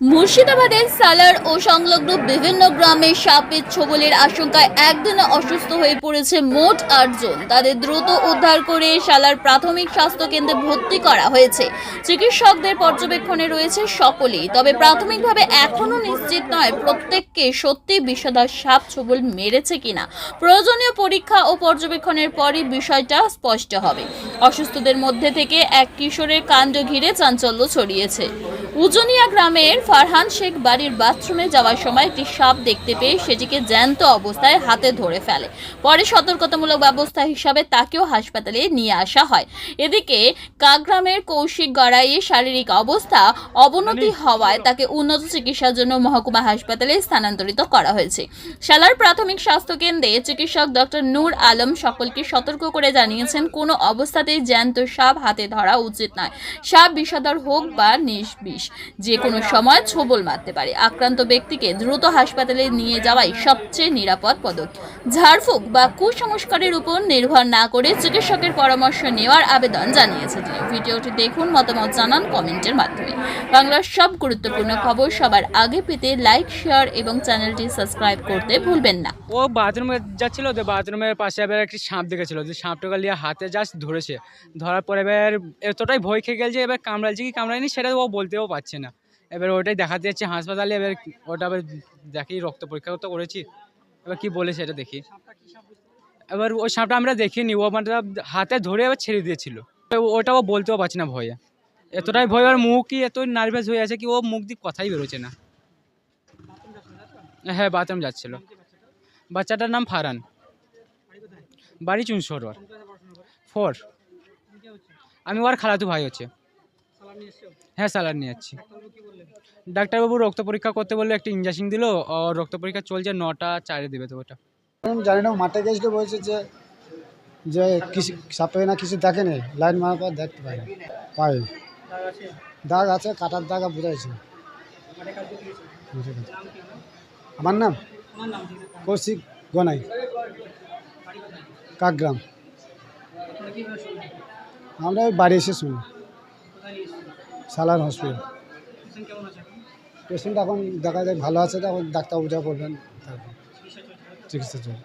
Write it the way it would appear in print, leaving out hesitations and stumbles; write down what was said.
মুর্শিদাবাদের সালার ও সংলগ্ন বিভিন্ন গ্রামে সাপের ছোবলের আশঙ্কায় একদিনে অসুস্থ হয়ে পড়েছে মোট ৮ জন। তাদের দ্রুত উদ্ধার করে সালার প্রাথমিক স্বাস্থ্য কেন্দ্রে ভর্তি করা হয়েছে। চিকিৎসকদের পর্যবেক্ষণে রয়েছে সকলেই, তবে প্রাথমিকভাবে এখনও নিশ্চিত নয় প্রত্যেককে সত্যি বিষধর সাপ ছোবল মেরেছে কিনা। প্রয়োজনীয় পরীক্ষা ও পর্যবেক্ষণের পরই বিষয়টা স্পষ্ট হবে। অসুস্থদের মধ্যে থেকে এক কিশোরের কাণ্ড ঘিরে চাঞ্চল্য ছড়িয়েছে। উজনিয়া গ্রামের ফারহান শেখ বাড়ির বাথরুমে যাওয়ার সময় একটি সাপ দেখতে পেয়ে সেটিকে জ্যান্ত অবস্থায় হাতে ধরে ফেলে। পরে সতর্কতামূলক ব্যবস্থা হিসাবে তাকেও হাসপাতালে নিয়ে আসা হয়। এদিকে কাগ্রামের কৌশিক গড়াইয়ের শারীরিক অবস্থা অবনতি হওয়ায় তাকে উন্নত চিকিৎসার জন্য মহকুমা হাসপাতালে স্থানান্তরিত করা হয়েছে। শালার প্রাথমিক স্বাস্থ্য কেন্দ্রে চিকিৎসক ডক্টর নূর আলম সকলকে সতর্ক করে জানিয়েছেন, কোনো অবস্থাতেই জ্যান্ত সাপ হাতে ধরা উচিত নয়। সাপ বিষধর হোক বা নির্বিষ, যে কোনো সময় ছোবল মারতে পারে। আক্রান্ত ব্যক্তিকে দ্রুত হাসপাতালে নিয়ে যাওয়াই সবচেয়ে নিরাপদ পদক্ষেপ। ঝাড়ফুঁক বা কুসংস্কারের উপর নির্ভর না করে চিকিৎসকের পরামর্শ নেওয়ার আবেদন জানিয়েছে তিনি। ভিডিওটি দেখুন, মতামত জানান কমেন্টের মাধ্যমে। বাংলার সব গুরুত্বপূর্ণ খবর সবার আগে পেতে লাইক, শেয়ার এবং চ্যানেলটি সাবস্ক্রাইব করতে ভুলবেন না। ও বাথরুমে যাচ্ছিল, তো বাথরুমের পাশে এবার একটি সাপ দেখেছিল, যে সাপটাকে নিয়ে হাতে জাস্ট ধরেছে। ধরার পরে এবার এতটাই ভয় খেয়ে গেছে, এবার কামড়াচ্ছে কি কামড়ায়নি সেটা ও বলতেও পারছে না। এবার ওটাই দেখাতে যাচ্ছে হাসপাতালে, এবার ওটা আবার দেখি রক্ত পরীক্ষা তো করেছি, এবার কি বলে সেটা দেখি। এবার ওই সাপটা আমরা দেখিনি, ও মানে হাতে ধরে এবার ছেড়ে দিয়েছিল, ওটা ও বলতেও পারছে না ভয়ে। এতটাই ভয়, আর মুখই এত নার্ভাস হয়ে আছে কি ও মুখ দিয়ে কথাই বেরোচ্ছে না। হ্যাঁ, বাথরুম যাচ্ছিল। বাচ্চাটার নাম ফারহান, বাড়ি চুনসরোয়ার 4। আমি ওর খালাতো ভাই হচ্ছে। হ্যাঁ, স্যালাড নিয়ে যাচ্ছি। ডাক্তারবাবু রক্ত পরীক্ষা করতে বললো, একটা ইঞ্জেকশন দিল, আর রক্ত পরীক্ষা চলছে, 9টা 4-এ দেবে। তো ওটা আমি জানি না, মাঠে গেছিল, বলছে যে কিছু সাপে না কিছু দেখেনি, লাইন মারার পর দেখতে পাই দাগ আছে, কাটার দাগ বোঝাইছে। আমার নাম কৌশিক গনাই, কাকগ্রাম। আমরা ওই বাড়ি এসে শুনি, সালার হসপিটাল। পেশেন্ট এখন দেখা যায় ভালো আছে, তখন ডাক্তারবাবু যা বলবেন তারপর চিকিৎসা চলবে।